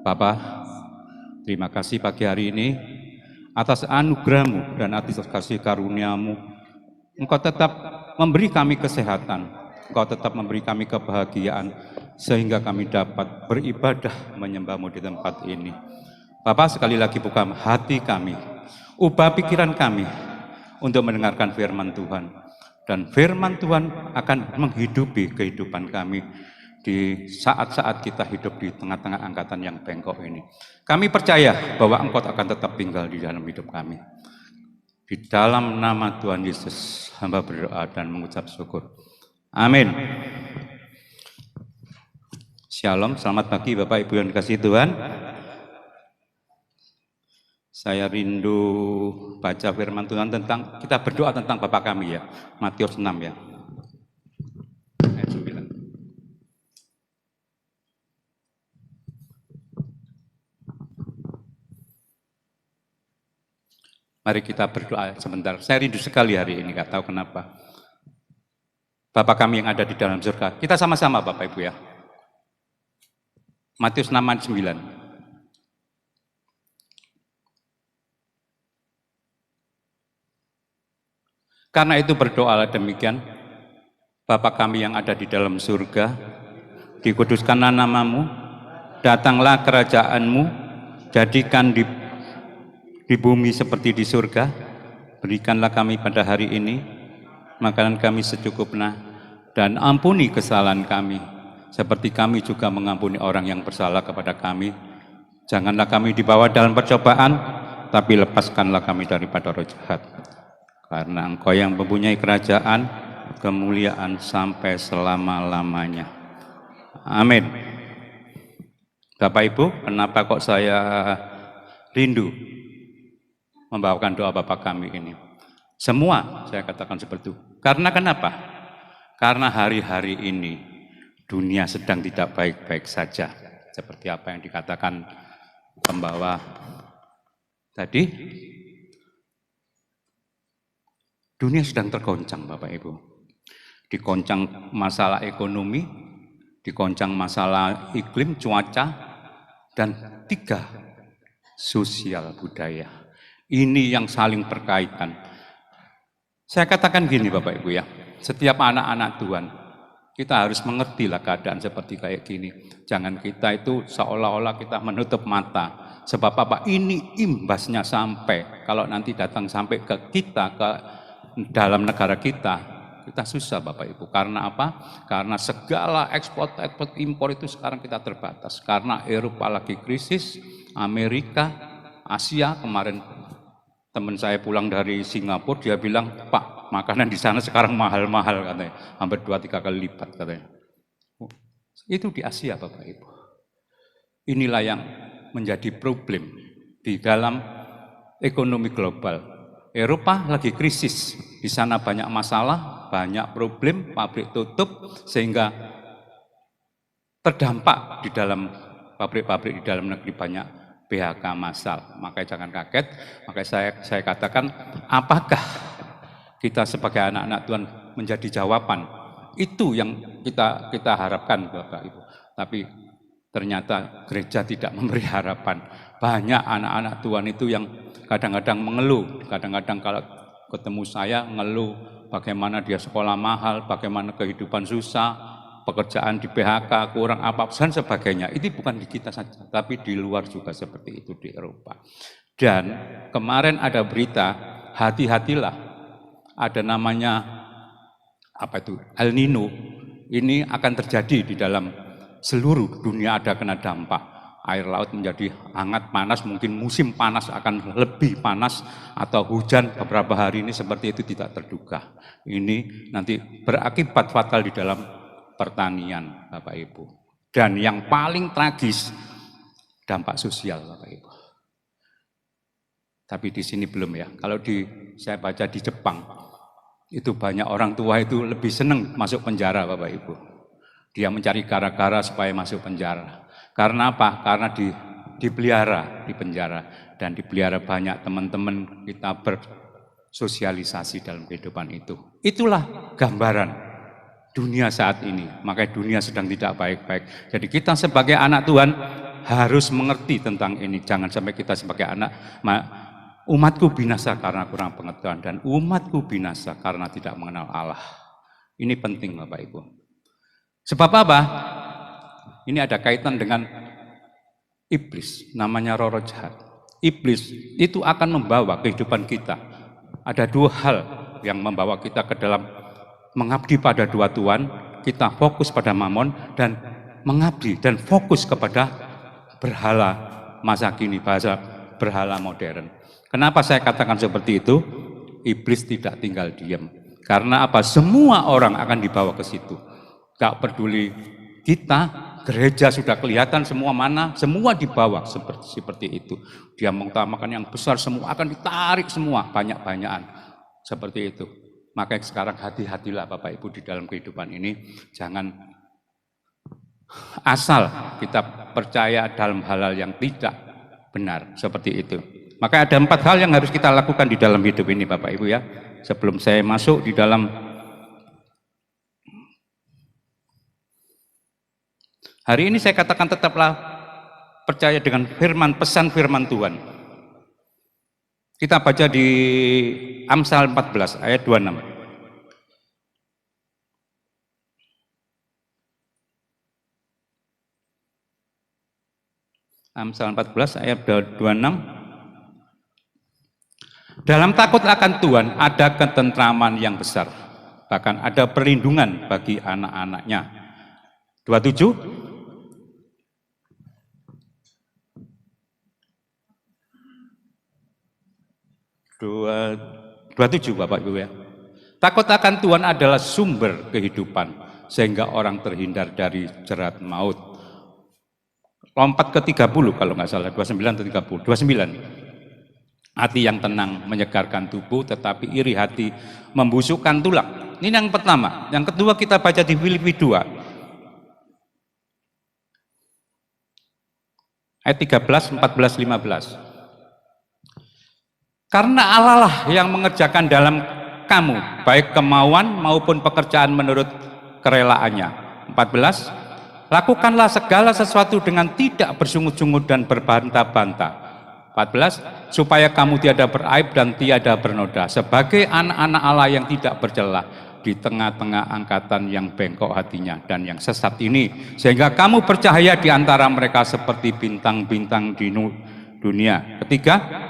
Bapa, terima kasih pagi hari ini atas anugerah-Mu dan atas kasih karunia-Mu. Engkau tetap memberi kami kesehatan, Engkau tetap memberi kami kebahagiaan, sehingga kami dapat beribadah menyembah-Mu di tempat ini. Bapak, sekali lagi buka hati kami, ubah pikiran kami untuk mendengarkan firman Tuhan. Dan firman Tuhan akan menghidupi kehidupan kami di saat-saat kita hidup di tengah-tengah angkatan yang bengkok ini. Kami percaya bahwa Engkau akan tetap tinggal di dalam hidup kami. Di dalam nama Tuhan Yesus, hamba berdoa dan mengucap syukur. Amin. Shalom, selamat pagi Bapak Ibu yang dikasihi Tuhan. Saya rindu baca firman Tuhan tentang, kita berdoa tentang Bapa kami ya, Matius 6 ya. Ayat 9. Mari kita berdoa sebentar. Saya rindu sekali hari ini, gak tahu kenapa. Bapa kami yang ada di dalam surga. Kita sama-sama Bapak Ibu ya. Matius 6 ayat 9. Karena itu berdoalah demikian, Bapa kami yang ada di dalam surga, dikuduskanlah nama-Mu, datanglah kerajaan-Mu, jadikan di bumi seperti di surga. Berikanlah kami pada hari ini makanan kami secukupnya, dan ampuni kesalahan kami, seperti kami juga mengampuni orang yang bersalah kepada kami. Janganlah kami dibawa dalam percobaan, tapi lepaskanlah kami daripada roh jahat. Karena Engkau yang mempunyai kerajaan, kemuliaan sampai selama-lamanya. Amin. Bapak Ibu, kenapa kok saya rindu membawakan doa Bapa kami ini? Semua saya katakan seperti itu. Karena kenapa? Karena hari-hari ini dunia sedang tidak baik-baik saja. Seperti apa yang dikatakan pembawa tadi. Dunia sedang tergoncang Bapak Ibu. Dikoncang masalah ekonomi, dikoncang masalah iklim, cuaca, dan 3, sosial budaya. Ini yang saling berkaitan. Saya katakan gini Bapak Ibu ya, setiap anak-anak Tuhan, kita harus mengertilah keadaan seperti kayak gini. Jangan kita itu seolah-olah kita menutup mata. Sebab apa? Ini imbasnya sampai, kalau nanti datang sampai ke kita, ke dalam negara kita susah Bapak Ibu. Karena apa? Karena segala ekspor impor itu sekarang kita terbatas. Karena Eropa lagi krisis, Amerika, Asia. Kemarin teman saya pulang dari Singapura, dia bilang, Pak, makanan di sana sekarang mahal-mahal katanya, hampir 2-3 kali lipat katanya. Itu di Asia Bapak Ibu. Inilah yang menjadi problem di dalam ekonomi global. Eropa lagi krisis, di sana banyak masalah, banyak problem, pabrik tutup, sehingga terdampak di dalam pabrik-pabrik di dalam negeri banyak PHK massal. Makanya jangan kaget, makanya saya katakan, apakah kita sebagai anak-anak Tuhan menjadi jawaban? Itu yang kita harapkan Bapak Ibu. Tapi ternyata gereja tidak memberi harapan. Banyak anak-anak Tuhan itu yang kadang-kadang mengeluh, kadang-kadang kalau ketemu saya ngeluh bagaimana dia sekolah mahal, bagaimana kehidupan susah, pekerjaan di PHK, kurang apa dan sebagainya. Itu bukan di kita saja, tapi di luar juga seperti itu di Eropa. Dan kemarin ada berita, hati-hatilah, ada namanya apa itu El Nino. Ini akan terjadi di dalam seluruh dunia, ada kena dampak. Air laut menjadi hangat, panas, mungkin musim panas akan lebih panas, atau hujan beberapa hari ini seperti itu tidak terduga. Ini nanti berakibat fatal di dalam pertanian Bapak Ibu. Dan yang paling tragis, dampak sosial Bapak Ibu. Tapi di sini belum ya. Kalau saya baca di Jepang, itu banyak orang tua itu lebih senang masuk penjara Bapak Ibu. Dia mencari gara-gara supaya masuk penjara. Karena apa? Karena dipelihara di penjara, dan dipelihara banyak teman-teman kita bersosialisasi dalam kehidupan itu. Itulah gambaran dunia saat ini. Makanya dunia sedang tidak baik-baik. Jadi kita sebagai anak Tuhan harus mengerti tentang ini. Jangan sampai kita sebagai anak, umatku binasa karena kurang pengetahuan dan umatku binasa karena tidak mengenal Allah. Ini penting Bapak Ibu. Sebab apa? Ini ada kaitan dengan iblis, namanya roh jahat. Iblis itu akan membawa kehidupan kita. Ada dua hal yang membawa kita ke dalam mengabdi pada dua Tuhan, kita fokus pada mamon dan mengabdi dan fokus kepada berhala masa kini, bahasa berhala modern. Kenapa saya katakan seperti itu? Iblis tidak tinggal diam. Karena apa? Semua orang akan dibawa ke situ. Gak peduli kita, gereja sudah kelihatan semua mana, semua dibawa seperti itu. Dia mengutamakan yang besar, semua akan ditarik semua, banyak-banyakan. Seperti itu. Makanya sekarang hati-hatilah Bapak Ibu di dalam kehidupan ini. Jangan asal kita percaya dalam hal-hal yang tidak benar. Seperti itu. Maka ada 4 hal yang harus kita lakukan di dalam hidup ini Bapak Ibu ya. Sebelum saya masuk di dalam hari ini, saya katakan tetaplah percaya dengan firman, pesan firman Tuhan. Kita baca di Amsal 14 ayat 26. Amsal 14 ayat 26. Dalam takut akan Tuhan ada ketentraman yang besar, bahkan ada perlindungan bagi anak-anaknya. 27. 27 Bapak Ibu ya. Takut akan Tuhan adalah sumber kehidupan sehingga orang terhindar dari jerat maut. Lompat ke 30 kalau nggak salah, 29 atau 30. 29. Hati yang tenang menyegarkan tubuh, tetapi iri hati membusukkan tulang. Ini yang pertama. Yang kedua kita baca di Filipi 2 ayat 13, 14, 15. Karena Allah lah yang mengerjakan dalam kamu baik kemauan maupun pekerjaan menurut kerelaannya. 14. Lakukanlah segala sesuatu dengan tidak bersungut-sungut dan berbantah-bantah. 14. Supaya kamu tiada beraib dan tiada bernoda sebagai anak-anak Allah yang tidak bercela di tengah-tengah angkatan yang bengkok hatinya dan yang sesat ini, sehingga kamu bercahaya di antara mereka seperti bintang-bintang di dunia. Ketiga,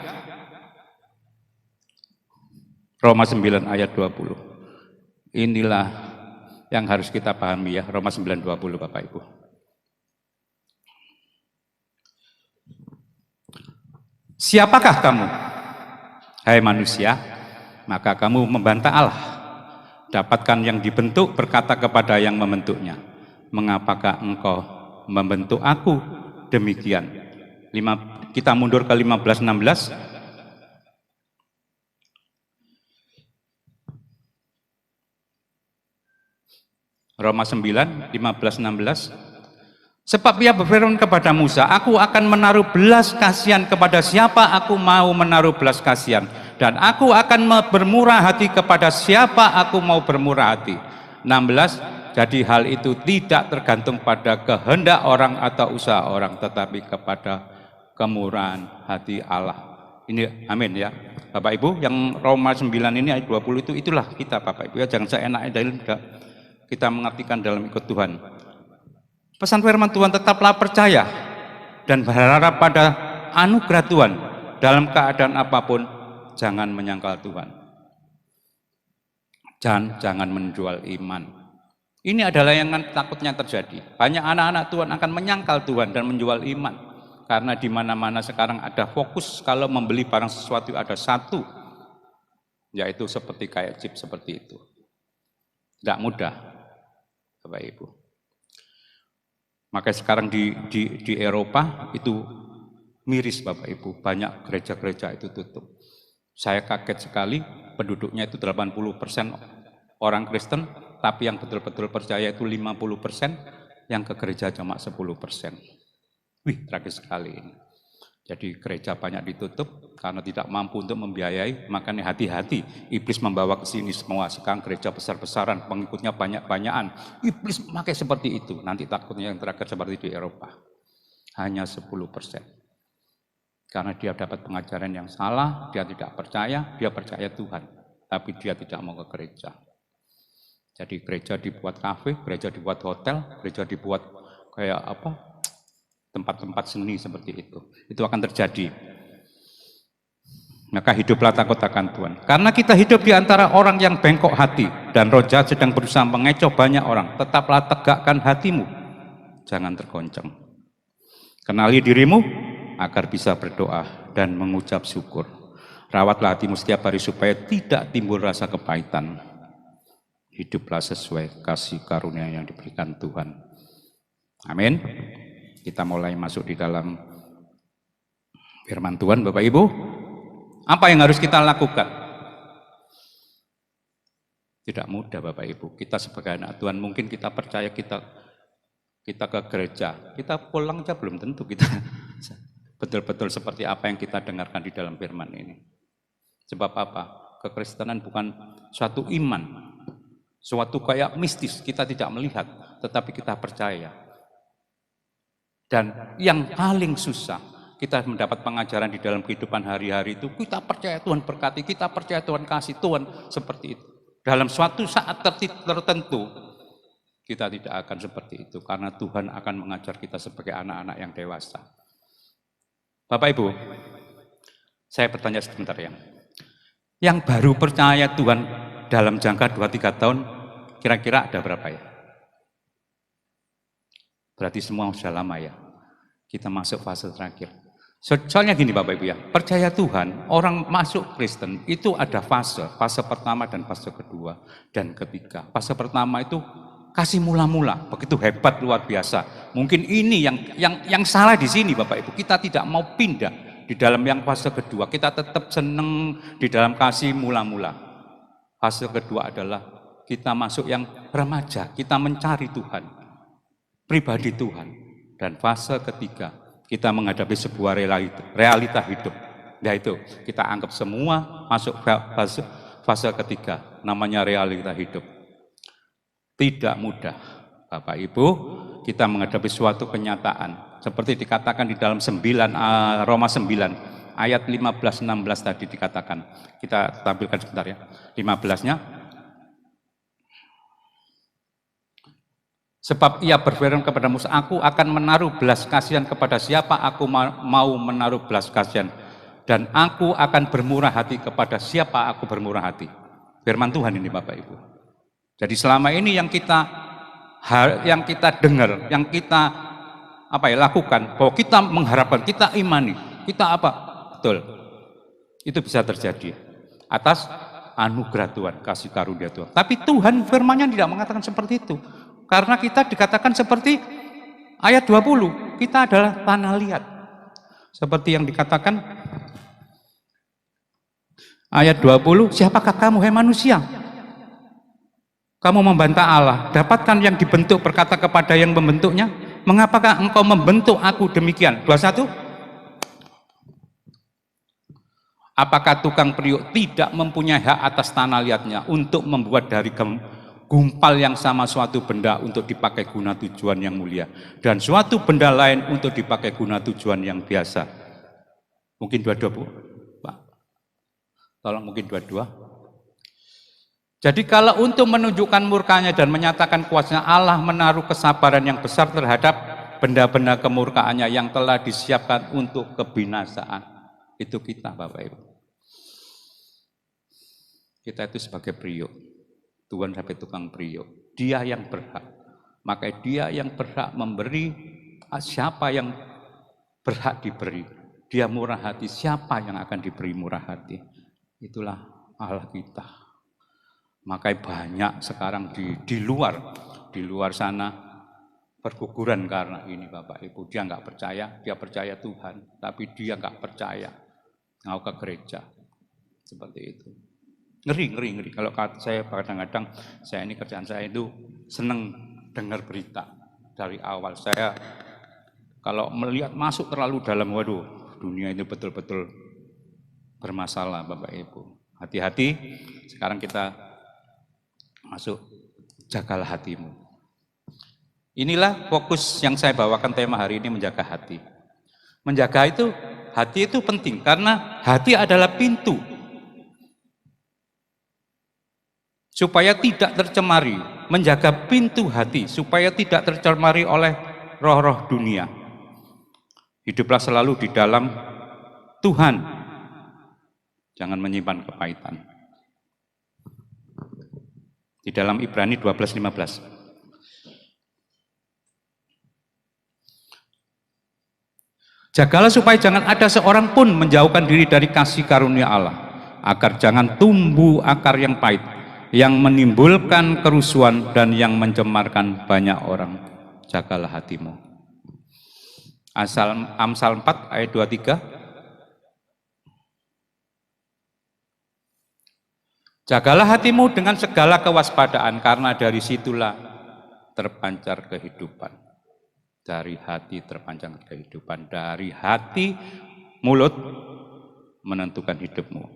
Roma 9 ayat 20. Inilah yang harus kita pahami ya, Roma 9:20 Bapak Ibu. Siapakah kamu, hai manusia? Maka kamu membantah Allah. Dapatkan yang dibentuk berkata kepada yang membentuknya, mengapakah engkau membentuk aku demikian? Kita mundur ke 15-16. Roma 9, 15-16. Sebab ia berfirman kepada Musa, aku akan menaruh belas kasihan kepada siapa aku mau menaruh belas kasihan, dan aku akan bermurah hati kepada siapa aku mau bermurah hati. 16. Jadi hal itu tidak tergantung pada kehendak orang atau usaha orang, tetapi kepada kemurahan hati Allah. Ini amin ya Bapak Ibu. Yang Roma 9 ini ayat 20 itulah kita Bapak Ibu ya. Jangan seenaknya dalam kita mengartikan dalam ikut Tuhan. Pesan firman Tuhan, tetaplah percaya dan berharap pada anugerah Tuhan dalam keadaan apapun. Jangan menyangkal Tuhan. Jangan menjual iman. Ini adalah yang takutnya terjadi. Banyak anak-anak Tuhan akan menyangkal Tuhan dan menjual iman. Karena di mana-mana sekarang ada fokus, kalau membeli barang sesuatu ada satu, yaitu seperti kayak chip seperti itu. Tidak mudah, Bapak Ibu. Maka sekarang di Eropa itu miris Bapak Ibu, banyak gereja-gereja itu tutup. Saya kaget sekali, penduduknya itu 80% orang Kristen, tapi yang betul-betul percaya itu 50%, yang ke gereja cuma 10%. Wih, tragis sekali ini. Jadi gereja banyak ditutup karena tidak mampu untuk membiayai, makanya hati-hati. Iblis membawa ke sini semua, sekarang gereja besar-besaran, pengikutnya banyak-banyakan. Iblis memakai seperti itu, nanti takutnya yang terakhir seperti di Eropa. Hanya 10%. Karena dia dapat pengajaran yang salah, dia tidak percaya, dia percaya Tuhan. Tapi dia tidak mau ke gereja. Jadi gereja dibuat kafe, gereja dibuat hotel, gereja dibuat kayak apa, tempat-tempat seni seperti itu. Itu akan terjadi. Maka hiduplah takut akan Tuhan. Karena kita hidup di antara orang yang bengkok hati, dan roh jahat sedang berusaha mengecoh banyak orang. Tetaplah tegakkan hatimu, jangan tergoncang. Kenali dirimu agar bisa berdoa dan mengucap syukur. Rawatlah hatimu setiap hari supaya tidak timbul rasa kepahitan. Hiduplah sesuai kasih karunia yang diberikan Tuhan. Amin. Kita mulai masuk di dalam firman Tuhan, Bapak Ibu. Apa yang harus kita lakukan? Tidak mudah, Bapak Ibu. Kita sebagai anak Tuhan, mungkin kita percaya kita ke gereja, kita pulang aja belum tentu kita betul-betul seperti apa yang kita dengarkan di dalam firman ini. Sebab apa? Kekristenan bukan suatu iman, suatu kayak mistis, kita tidak melihat, tetapi kita percaya. Dan yang paling susah, kita mendapat pengajaran di dalam kehidupan hari-hari itu, kita percaya Tuhan berkati, kita percaya Tuhan kasih, Tuhan seperti itu. Dalam suatu saat tertentu, kita tidak akan seperti itu, karena Tuhan akan mengajar kita sebagai anak-anak yang dewasa. Bapak Ibu, saya bertanya sebentar ya. Yang baru percaya Tuhan dalam jangka 2-3 tahun, kira-kira ada berapa ya? Berarti semua sudah lama ya. Kita masuk fase terakhir. Soalnya gini Bapak Ibu ya, percaya Tuhan, orang masuk Kristen itu ada fase pertama dan fase kedua dan ketiga. Fase pertama itu kasih mula-mula, begitu hebat, luar biasa. Mungkin ini yang salah di sini Bapak Ibu, kita tidak mau pindah di dalam yang fase kedua, kita tetap senang di dalam kasih mula-mula. Fase kedua adalah kita masuk yang remaja, kita mencari Tuhan, pribadi Tuhan. Dan fase ketiga, kita menghadapi sebuah realita hidup. Yaitu kita anggap semua masuk fase ketiga, namanya realita hidup. Tidak mudah, Bapak Ibu, kita menghadapi suatu kenyataan. Seperti dikatakan di dalam Roma 9, ayat 15-16 tadi dikatakan. Kita tampilkan sebentar ya, 15-nya. Sebab ia berfirman kepadamu, aku akan menaruh belas kasihan kepada siapa aku mau menaruh belas kasihan. Dan aku akan bermurah hati kepada siapa aku bermurah hati. Firman Tuhan ini Bapak Ibu. Jadi selama ini yang kita dengar, yang kita lakukan, bahwa kita mengharapkan, kita imani, kita apa? Betul. Itu bisa terjadi atas anugerah Tuhan, kasih karunia Tuhan. Tapi Tuhan firman-Nya tidak mengatakan seperti itu. Karena kita dikatakan seperti ayat 20, kita adalah tanah liat. Seperti yang dikatakan ayat 20, siapakah kamu hai manusia? Kamu membantah Allah, dapatkan yang dibentuk berkata kepada yang membentuknya, mengapakah engkau membentuk aku demikian? 21, apakah tukang periuk tidak mempunyai hak atas tanah liatnya untuk membuat dari gumpal yang sama suatu benda untuk dipakai guna tujuan yang mulia dan suatu benda lain untuk dipakai guna tujuan yang biasa? Mungkin dua-dua Bu, Pak. Tolong mungkin dua-dua. Jadi kalau untuk menunjukkan murkanya dan menyatakan kuasanya, Allah menaruh kesabaran yang besar terhadap benda-benda kemurkaannya yang telah disiapkan untuk kebinasaan. Itu kita Bapak Ibu. Kita itu sebagai periuk. Tuhan sampai tukang periuk, dia yang berhak, maka dia yang berhak memberi. Siapa yang berhak diberi? Dia murah hati, siapa yang akan diberi murah hati? Itulah Allah kita. Makanya banyak sekarang di luar sana berguguran karena ini Bapak Ibu. Dia nggak percaya, dia percaya Tuhan, tapi dia nggak percaya mau ke gereja, seperti itu. Ngeri. Kalau saya kadang-kadang, saya ini kerjaan saya itu seneng dengar berita dari awal. Saya kalau melihat masuk terlalu dalam, waduh, dunia itu betul-betul bermasalah Bapak Ibu. Hati-hati, sekarang kita masuk, jagalah hatimu. Inilah fokus yang saya bawakan tema hari ini, menjaga hati. Menjaga itu, hati itu penting karena hati adalah pintu supaya tidak tercemari, menjaga pintu hati supaya tidak tercemari oleh roh-roh dunia. Hiduplah selalu di dalam Tuhan, jangan menyimpan kepahitan. Di dalam Ibrani 12:15. Jagalah supaya jangan ada seorang pun menjauhkan diri dari kasih karunia Allah, agar jangan tumbuh akar yang pahit, yang menimbulkan kerusuhan dan yang mencemarkan banyak orang. Jagalah hatimu. Amsal 4 ayat 23. Jagalah hatimu dengan segala kewaspadaan, karena dari situlah terpancar kehidupan. Dari hati terpancar kehidupan, dari hati mulut menentukan hidupmu.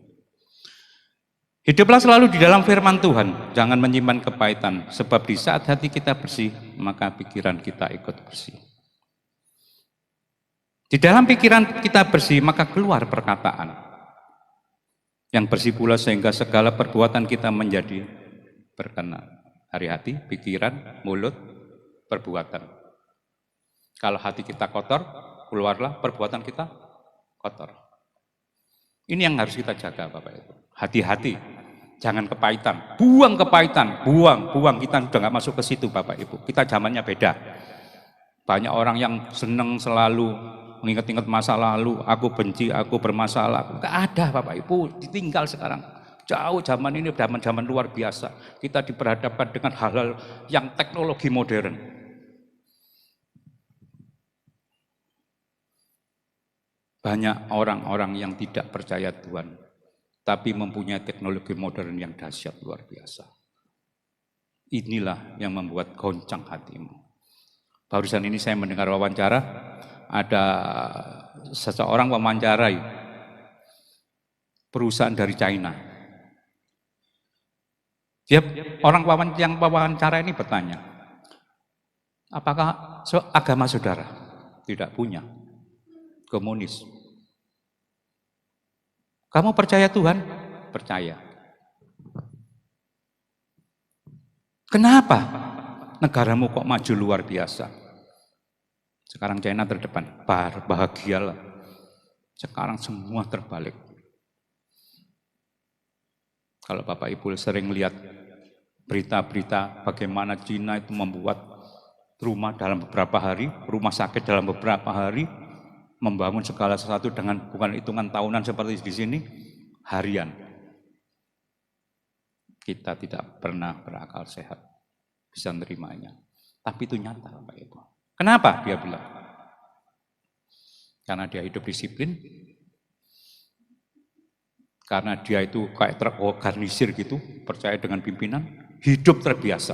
Hiduplah selalu di dalam firman Tuhan, jangan menyimpan kepahitan, sebab di saat hati kita bersih, maka pikiran kita ikut bersih. Di dalam pikiran kita bersih, maka keluar perkataan yang bersih pula, sehingga segala perbuatan kita menjadi berkenan. Dari hati, pikiran, mulut, perbuatan. Kalau hati kita kotor, keluarlah perbuatan kita kotor. Ini yang harus kita jaga, Bapak Ibu. Hati-hati, jangan kepahitan. Buang kepahitan, buang. Kita sudah nggak masuk ke situ, Bapak Ibu. Kita zamannya beda. Banyak orang yang senang selalu mengingat-ingat masa lalu. Aku benci, aku bermasalah. Nggak ada, Bapak Ibu. Ditinggal sekarang. Jauh zaman ini, zaman luar biasa. Kita diperhadapkan dengan hal-hal yang teknologi modern. Banyak orang-orang yang tidak percaya Tuhan, tapi mempunyai teknologi modern yang dahsyat luar biasa. Inilah yang membuat goncang hatimu. Barusan ini saya mendengar wawancara, ada seseorang mewawancarai perusahaan dari China. Dia orang yang wawancara ini bertanya, apakah agama saudara? Tidak punya. Komunis. Kamu percaya Tuhan? Percaya. Kenapa negaramu kok maju luar biasa? Sekarang China terdepan, bahagialah. Sekarang semua terbalik. Kalau Bapak Ibu sering lihat berita-berita bagaimana China itu membuat rumah dalam beberapa hari, rumah sakit dalam beberapa hari, membangun segala sesuatu dengan bukan hitungan tahunan seperti di sini, harian. Kita tidak pernah berakal sehat, bisa menerimanya. Tapi itu nyata, Bapak Ibu. Kenapa dia bilang? Karena dia hidup disiplin, karena dia itu kayak terorganisir gitu, percaya dengan pimpinan, hidup terbiasa.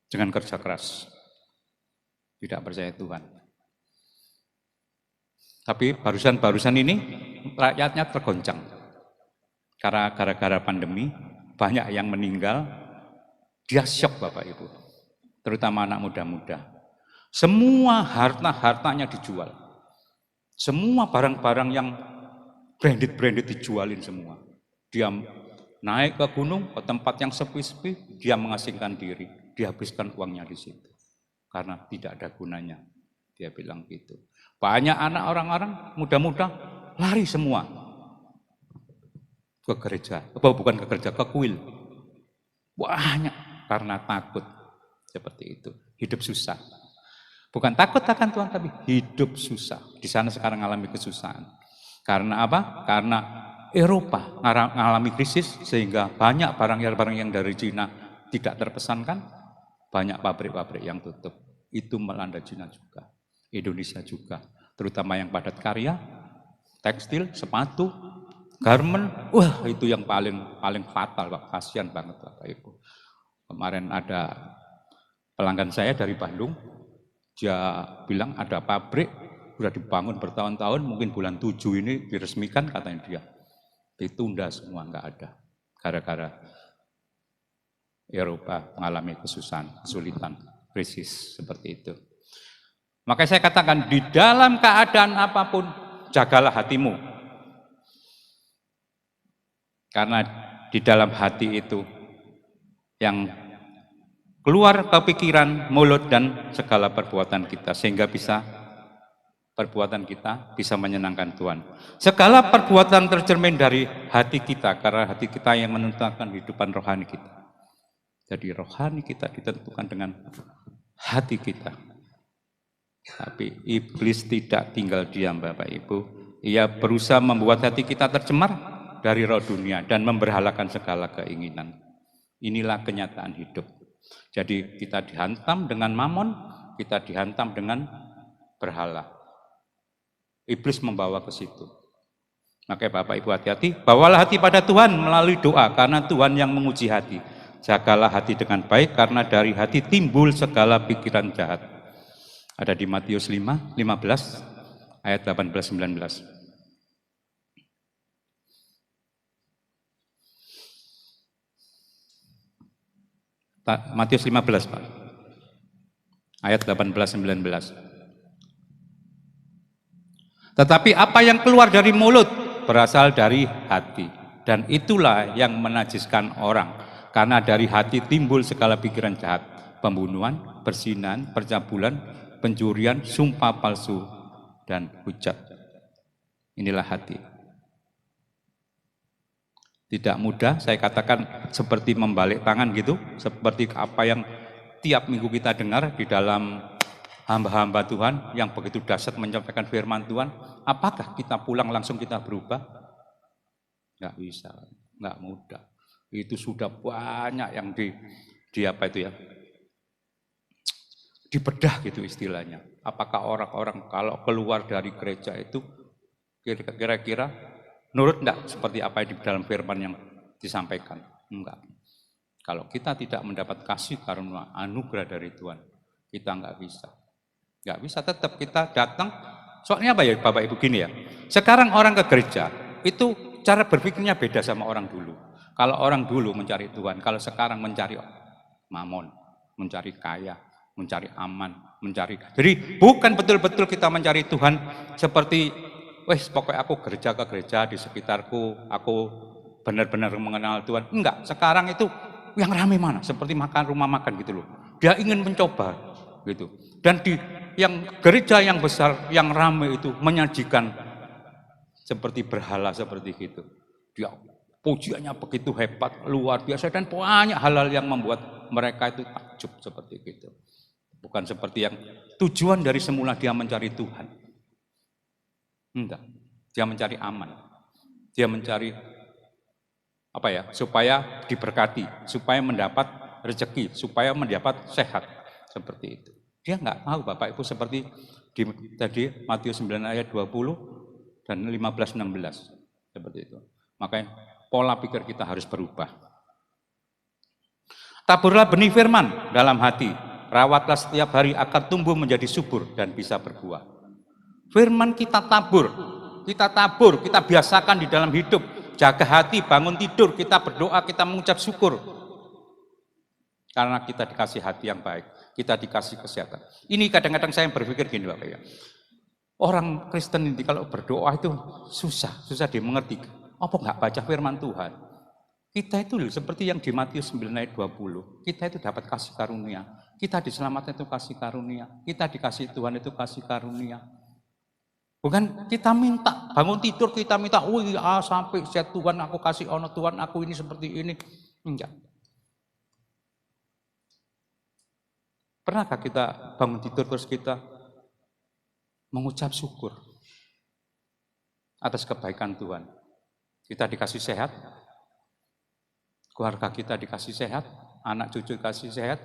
Dengan kerja keras. Tidak percaya Tuhan. Tapi barusan ini rakyatnya tergoncang. Karena gara-gara pandemi banyak yang meninggal, dia syok Bapak Ibu. Terutama anak muda-muda. Semua hartanya dijual. Semua barang-barang yang branded dijualin semua. Dia naik ke gunung, ke tempat yang sepi-sepi, dia mengasingkan diri, dihabiskan uangnya di situ. Karena tidak ada gunanya. Dia bilang gitu. Banyak anak orang-orang muda-muda lari semua ke gereja, bukan ke gereja, ke kuil. Banyak karena takut seperti itu. Hidup susah. Bukan takut akan Tuhan, tapi hidup susah. Di sana sekarang mengalami kesusahan. Karena apa? Karena Eropa mengalami krisis sehingga banyak barang-barang yang dari Cina tidak terpesankan, banyak pabrik-pabrik yang tutup. Itu melanda Cina juga. Indonesia juga, terutama yang padat karya, tekstil, sepatu, garment, wah itu yang paling fatal, Pak. Kasihan banget Bapak Ibu. Kemarin ada pelanggan saya dari Bandung, dia bilang ada pabrik sudah dibangun bertahun-tahun, mungkin bulan 7 ini diresmikan katanya dia. Ditunda semua, nggak ada. Gara-gara Eropa mengalami kesusahan, kesulitan, krisis seperti itu. Makanya saya katakan di dalam keadaan apapun jagalah hatimu. Karena di dalam hati itu yang keluar kepikiran, mulut dan segala perbuatan kita sehingga perbuatan kita bisa menyenangkan Tuhan. Segala perbuatan tercermin dari hati kita karena hati kita yang menentukan kehidupan rohani kita. Jadi rohani kita ditentukan dengan hati kita. Tapi iblis tidak tinggal diam Bapak Ibu. Ia berusaha membuat hati kita tercemar dari roh dunia dan memberhalakan segala keinginan. Inilah kenyataan hidup. Jadi kita dihantam dengan mamon, kita dihantam dengan berhala. Iblis membawa ke situ. Makanya Bapak Ibu hati-hati, bawalah hati pada Tuhan melalui doa karena Tuhan yang menguji hati. Jagalah hati dengan baik karena dari hati timbul segala pikiran jahat. Ada di Matius 5, 15 ayat 18 19. Matius 15, Pak. Ayat 18 19. Tetapi apa yang keluar dari mulut berasal dari hati, dan itulah yang menajiskan orang. Karena dari hati timbul segala pikiran jahat, pembunuhan, perzinahan, percabulan, pencurian, sumpah palsu, dan hujat. Inilah hati. Tidak mudah, saya katakan seperti membalik tangan gitu, seperti apa yang tiap minggu kita dengar di dalam hamba-hamba Tuhan yang begitu dahsyat menyampaikan firman Tuhan. Apakah kita pulang langsung kita berubah? Nggak bisa, nggak mudah. Itu sudah banyak yang dibedah gitu istilahnya. Apakah orang-orang kalau keluar dari gereja itu kira-kira nurut enggak seperti apa yang di dalam firman yang disampaikan? Enggak. Kalau kita tidak mendapat kasih karunia anugerah dari Tuhan, kita enggak bisa. Enggak bisa, tetap kita datang. Soalnya apa ya Bapak Ibu gini ya. Sekarang orang ke gereja itu cara berpikirnya beda sama orang dulu. Kalau orang dulu mencari Tuhan, kalau sekarang mencari mamon, mencari kaya, mencari aman, mencari. Jadi bukan betul-betul kita mencari Tuhan seperti, wes pokoknya aku gereja ke gereja di sekitarku, aku benar-benar mengenal Tuhan. Enggak, sekarang itu yang ramai mana? Seperti makan rumah makan gitu loh. Dia ingin mencoba gitu. Dan di yang gereja yang besar, yang ramai itu menyajikan seperti berhala seperti gitu. Dia pujiannya begitu hebat, luar biasa dan banyak hal-hal yang membuat mereka itu takjub seperti itu. Bukan seperti yang tujuan dari semula dia mencari Tuhan. Enggak, dia mencari aman. Dia mencari apa ya? Supaya diberkati, supaya mendapat rezeki, supaya mendapat sehat seperti itu. Dia enggak tahu Bapak Ibu seperti tadi Matius 9 ayat 20 dan 15 16 seperti itu. Makanya pola pikir kita harus berubah. Taburlah benih firman dalam hati, rawatlah setiap hari akan tumbuh menjadi subur dan bisa berbuah. Firman kita tabur, kita biasakan di dalam hidup. Jaga hati, bangun tidur, kita berdoa, kita mengucap syukur. Karena kita dikasih hati yang baik, kita dikasih kesehatan. Ini kadang-kadang saya berpikir gini Bapak ya. Orang Kristen ini kalau berdoa itu susah dimengerti. Apa enggak baca firman Tuhan? Kita itu seperti yang di Matius 9 ayat 20. Kita itu dapat kasih karunia. Kita diselamatkan itu kasih karunia. Kita dikasih Tuhan itu kasih karunia. Bukan kita minta, bangun tidur kita minta, sampai saya Tuhan aku kasih ono Tuhan aku ini seperti ini. Enggak. Pernahkah kita bangun tidur terus kita mengucap syukur atas kebaikan Tuhan? Kita dikasih sehat, keluarga kita dikasih sehat, anak cucu dikasih sehat.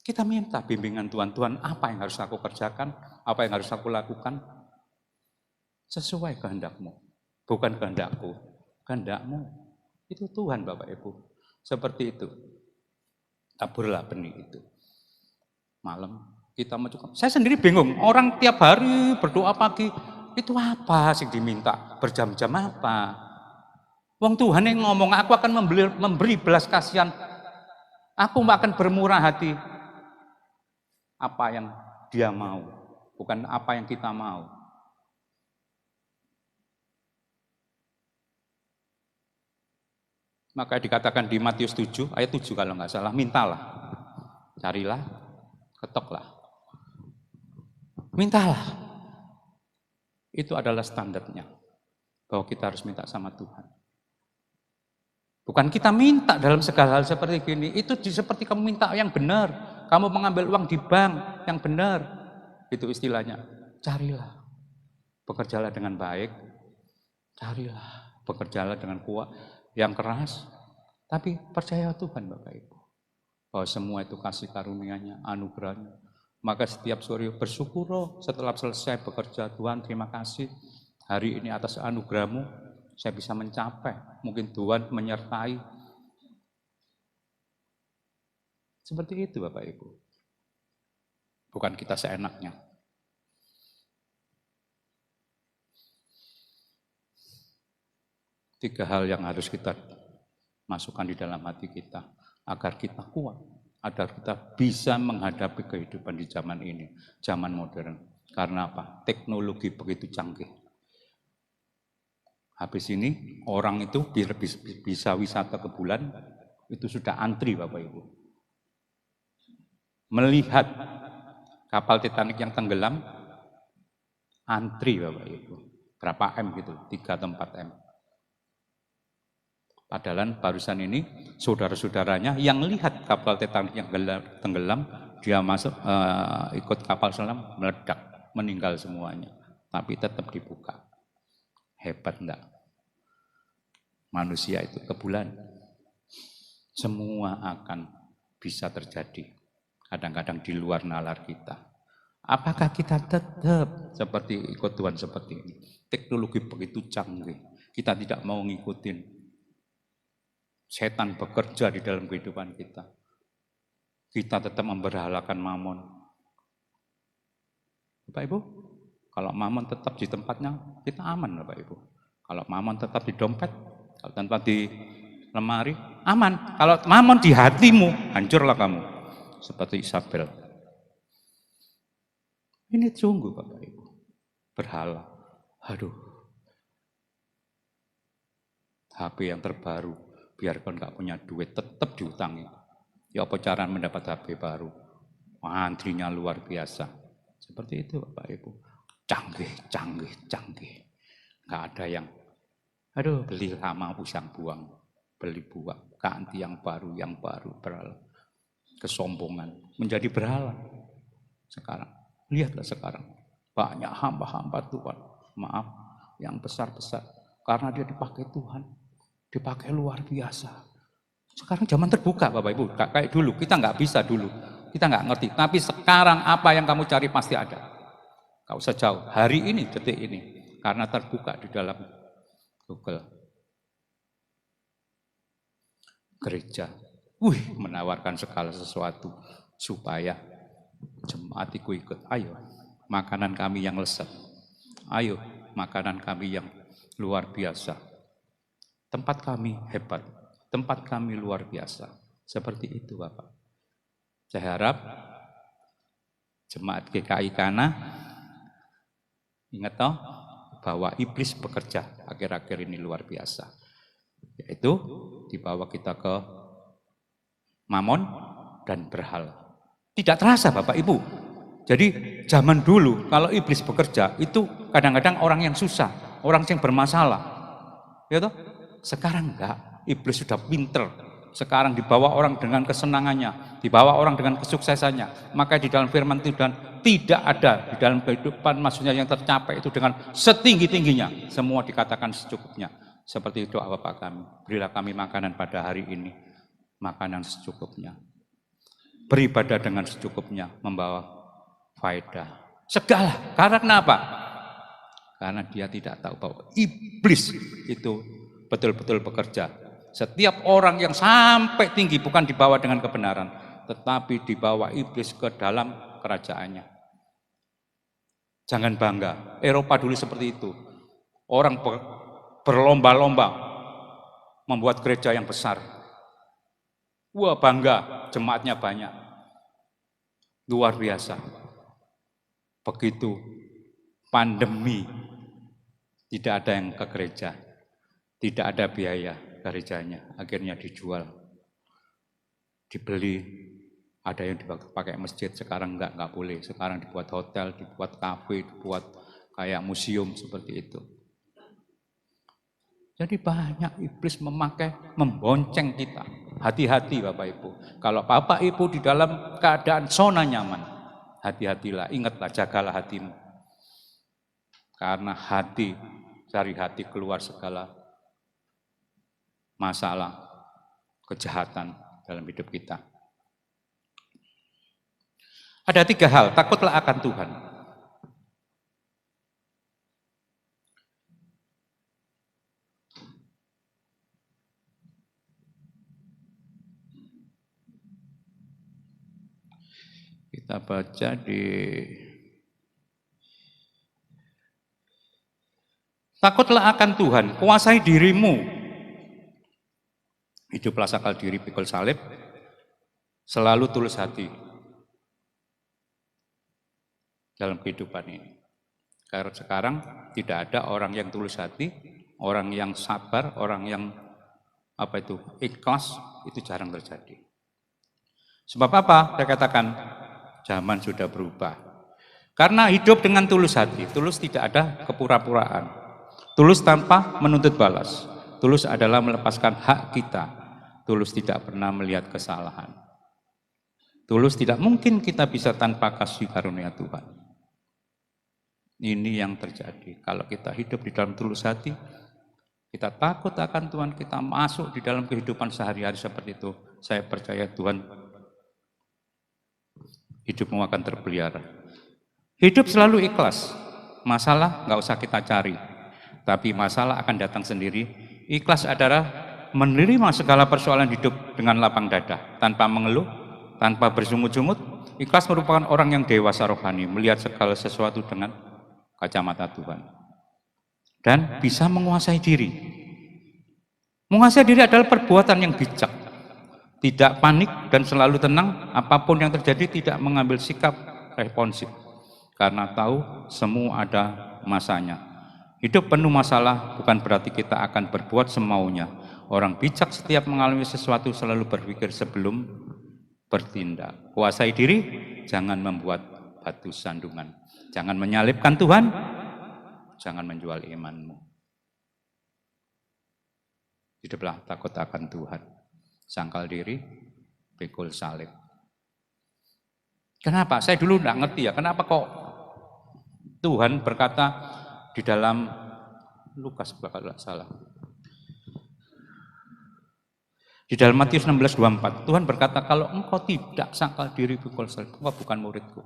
Kita minta bimbingan Tuhan, Tuhan apa yang harus aku kerjakan, apa yang harus aku lakukan, sesuai kehendak-Mu, bukan kehendak-Ku, kehendak-Mu. Itu Tuhan Bapak Ibu, seperti itu. Taburlah benih itu. Malam kita mau cukup. Saya sendiri bingung, orang tiap hari berdoa pagi, itu apa sih diminta? Berjam-jam apa? Wong Tuhan yang ngomong, aku akan memberi belas kasihan. Aku akan bermurah hati. Apa yang dia mau, bukan apa yang kita mau. Maka dikatakan di Matius 7, ayat 7 kalau nggak salah, mintalah, carilah, ketoklah. Mintalah. Itu adalah standarnya. Bahwa kita harus minta sama Tuhan. Bukan kita minta dalam segala hal seperti gini. Itu seperti kamu minta yang benar. Kamu mengambil uang di bank yang benar. Itu istilahnya. Carilah. Bekerjalah dengan baik. Carilah. Bekerjalah dengan kuat. Yang keras. Tapi percaya Tuhan Bapak Ibu. Bahwa semua itu kasih karunia-Nya, anugerahnya. Maka setiap sore bersyukur setelah selesai bekerja. Tuhan terima kasih. Hari ini atas anugerah-Mu. Saya bisa mencapai, mungkin Tuhan menyertai. Seperti itu Bapak Ibu. Bukan kita seenaknya. Tiga hal yang harus kita masukkan di dalam hati kita. Agar kita kuat. Agar kita bisa menghadapi kehidupan di zaman ini. Zaman modern. Karena apa? Teknologi begitu canggih. Habis ini orang itu biar bisa wisata ke bulan, itu sudah antri Bapak Ibu. Melihat kapal Titanic yang tenggelam, antri Bapak Ibu. Berapa M gitu, 3 atau 4 M. Padahal barusan ini saudara-saudaranya yang lihat kapal Titanic yang tenggelam, dia masuk ikut kapal selam, meledak, meninggal semuanya. Tapi tetap dibuka. Hebat enggak? Manusia itu ke bulan. Semua akan bisa terjadi. Kadang-kadang di luar nalar kita. Apakah kita tetap seperti ikut Tuhan seperti ini? Teknologi begitu canggih. Kita tidak mau ngikutin. Setan bekerja di dalam kehidupan kita. Kita tetap memberhalakan mamon. Bapak Ibu, kalau mamon tetap di tempatnya, kita aman Bapak Ibu. Kalau mamon tetap di dompet, kalau tanpa di lemari, aman. Kalau mamon di hatimu, hancurlah kamu. Seperti Isabel. Ini sungguh Bapak Ibu. Berhala. Aduh. HP yang terbaru. Biarpun nggak punya duit, tetap diutangi. Ya apa cara mendapat HP baru? Antrinya luar biasa. Seperti itu Bapak Ibu. Canggih. Nggak ada yang aduh, beli lama usang buang, beli buang, ganti yang baru, berhala. Kesombongan, menjadi berhala. Sekarang, lihatlah sekarang, banyak hamba-hamba Tuhan, maaf, yang besar-besar, karena dia dipakai Tuhan, dipakai luar biasa. Sekarang zaman terbuka Bapak Ibu, gak kayak dulu, kita nggak bisa dulu, kita nggak ngerti, tapi sekarang apa yang kamu cari pasti ada. Gak usah jauh, hari ini, detik ini, karena terbuka di dalam Google. Gereja, menawarkan segala sesuatu supaya jemaatiku ikut. Ayo, makanan kami yang lezat. Ayo, makanan kami yang luar biasa. Tempat kami hebat, tempat kami luar biasa. Seperti itu Bapak. Saya harap jemaat GKI Kana ingat toh bahwa iblis bekerja akhir-akhir ini luar biasa. Yaitu dibawa kita ke mamon dan berhala. Tidak terasa Bapak Ibu. Jadi zaman dulu kalau iblis bekerja itu kadang-kadang orang yang susah, orang yang bermasalah. Ya toh? Sekarang enggak, iblis sudah pinter. Sekarang dibawa orang dengan kesenangannya, dibawa orang dengan kesuksesannya. Maka di dalam firman Tuhan tidak ada di dalam kehidupan maksudnya yang tercapai itu dengan setinggi-tingginya. Semua dikatakan secukupnya. Seperti doa Bapak kami. Berilah kami makanan pada hari ini. Makanan secukupnya. Beribadah dengan secukupnya. Membawa faedah. Segala. Karena kenapa? Karena dia tidak tahu bahwa iblis itu betul-betul bekerja. Setiap orang yang sampai tinggi bukan dibawa dengan kebenaran. Tetapi dibawa iblis ke dalam kerajaannya. Jangan bangga. Eropa dulu seperti itu. Orang berlomba-lomba membuat gereja yang besar. Wah, bangga, jemaatnya banyak. Luar biasa. Begitu pandemi, tidak ada yang ke gereja, tidak ada biaya gerejanya, akhirnya dijual, dibeli. Ada yang dipakai masjid, sekarang enggak boleh. Sekarang dibuat hotel, dibuat kafe, dibuat kayak museum seperti itu. Jadi banyak iblis membonceng kita. Hati-hati Bapak Ibu. Kalau Bapak Ibu di dalam keadaan zona nyaman, hati-hatilah, ingatlah, jagalah hatimu. Karena dari hati keluar segala masalah, kejahatan dalam hidup kita. Ada 3 hal, takutlah akan Tuhan. Kita baca di takutlah akan Tuhan, kuasai dirimu. Hiduplah sakal diri pikul salib, selalu tulus hati dalam kehidupan ini. Karena sekarang tidak ada orang yang tulus hati, orang yang sabar, orang yang ikhlas, itu jarang terjadi. Sebab apa? Saya katakan, zaman sudah berubah. Karena hidup dengan tulus hati, tulus tidak ada kepura-puraan. Tulus tanpa menuntut balas. Tulus adalah melepaskan hak kita. Tulus tidak pernah melihat kesalahan. Tulus tidak mungkin kita bisa tanpa kasih karunia Tuhan. Ini yang terjadi. Kalau kita hidup di dalam tulus hati, kita takut akan Tuhan, kita masuk di dalam kehidupan sehari-hari seperti itu. Saya percaya Tuhan, hidupmu akan terpelihara. Hidup selalu ikhlas. Masalah nggak usah kita cari, tapi masalah akan datang sendiri. Ikhlas adalah menerima segala persoalan hidup dengan lapang dada, tanpa mengeluh, tanpa bersungut-sungut. Ikhlas merupakan orang yang dewasa rohani, melihat segala sesuatu dengan kacamata Tuhan. Dan bisa menguasai diri. Menguasai diri adalah perbuatan yang bijak. Tidak panik dan selalu tenang, apapun yang terjadi tidak mengambil sikap responsif. Karena tahu semua ada masanya. Hidup penuh masalah bukan berarti kita akan berbuat semaunya. Orang bijak setiap mengalami sesuatu selalu berpikir sebelum bertindak. Kuasai diri, jangan membuat batu sandungan. Jangan menyalibkan Tuhan, jangan menjual imanmu. Hiduplah takut akan Tuhan. Sangkal diri, pikul salib. Kenapa? Saya dulu enggak ngerti ya, kenapa kok Tuhan berkata di dalam Lukas kalau tidak salah. Di dalam Matius 16:24, Tuhan berkata, kalau engkau tidak sangkal diri pikul salib, engkau bukan muridku.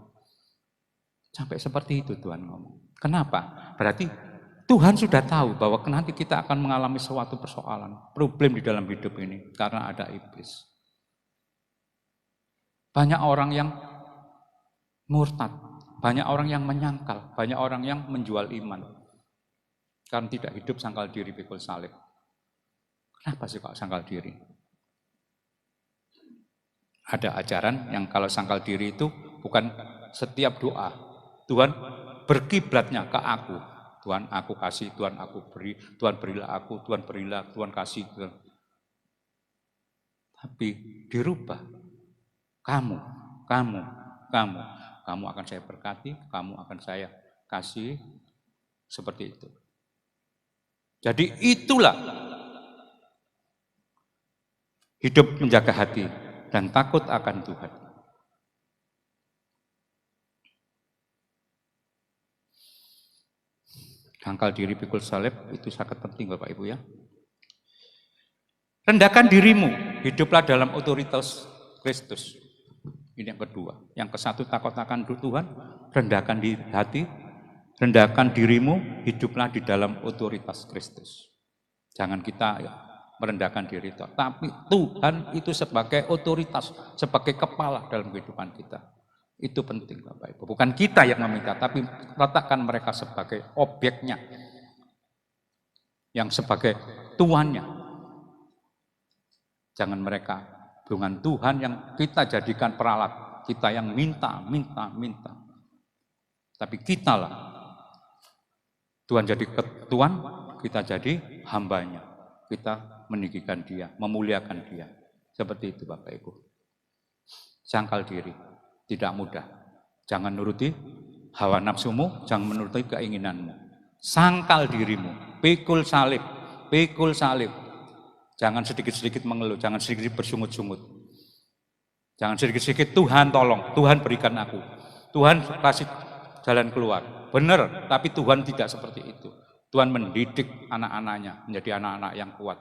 Sampai seperti itu Tuhan ngomong. Kenapa? Berarti Tuhan sudah tahu bahwa nanti kita akan mengalami suatu persoalan, problem di dalam hidup ini, karena ada iblis. Banyak orang yang murtad, banyak orang yang menyangkal, banyak orang yang menjual iman. Karena tidak hidup sangkal diri pikul salib. Kenapa sih kok sangkal diri? Ada ajaran yang kalau sangkal diri itu bukan setiap doa. Tuhan berkiblatnya ke aku. Tuhan aku kasih, Tuhan aku beri, Tuhan berilah aku, Tuhan berilah, Tuhan kasih. Tuhan. Tapi dirubah. Kamu akan saya berkati, kamu akan saya kasih, seperti itu. Jadi itulah hidup menjaga hati dan takut akan Tuhan. Sangkal diri pikul salib itu sangat penting Bapak Ibu ya. Rendahkan dirimu, hiduplah dalam otoritas Kristus. Ini yang kedua. Yang ke-1 takut akan Tuhan, rendahkan di hati, rendahkan dirimu, hiduplah di dalam otoritas Kristus. Jangan kita merendahkan diri, tapi Tuhan itu sebagai otoritas, sebagai kepala dalam kehidupan kita. Itu penting Bapak Ibu. Bukan kita yang meminta, tapi letakkan mereka sebagai objeknya. Yang sebagai tuannya. Jangan mereka dengan Tuhan yang kita jadikan peralat, kita yang minta. Tapi kita lah, Tuhan jadi Tuhan, kita jadi hambanya. Kita meninggikan dia, memuliakan dia. Seperti itu Bapak Ibu. Sangkal diri, tidak mudah. Jangan nuruti hawa nafsumu, jangan menuruti keinginanmu. Sangkal dirimu, pikul salib. Jangan sedikit-sedikit mengeluh, jangan sedikit bersungut-sungut. Jangan sedikit-sedikit Tuhan tolong, Tuhan berikan aku. Tuhan kasih jalan keluar. Benar, tapi Tuhan tidak seperti itu. Tuhan mendidik anak-anaknya menjadi anak-anak yang kuat.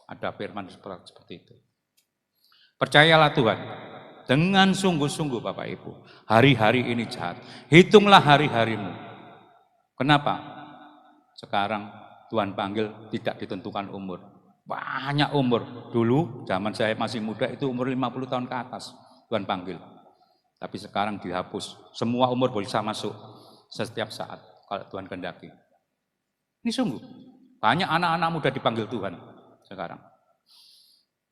Ada firman seperti itu. Percayalah Tuhan, dengan sungguh-sungguh Bapak Ibu, hari-hari ini jahat. Hitunglah hari-harimu. Kenapa? Sekarang Tuhan panggil tidak ditentukan umur. Banyak umur. Dulu zaman saya masih muda itu umur 50 tahun ke atas Tuhan panggil. Tapi sekarang dihapus. Semua umur bisa masuk setiap saat kalau Tuhan kehendaki. Ini sungguh. Banyak anak-anak muda dipanggil Tuhan sekarang.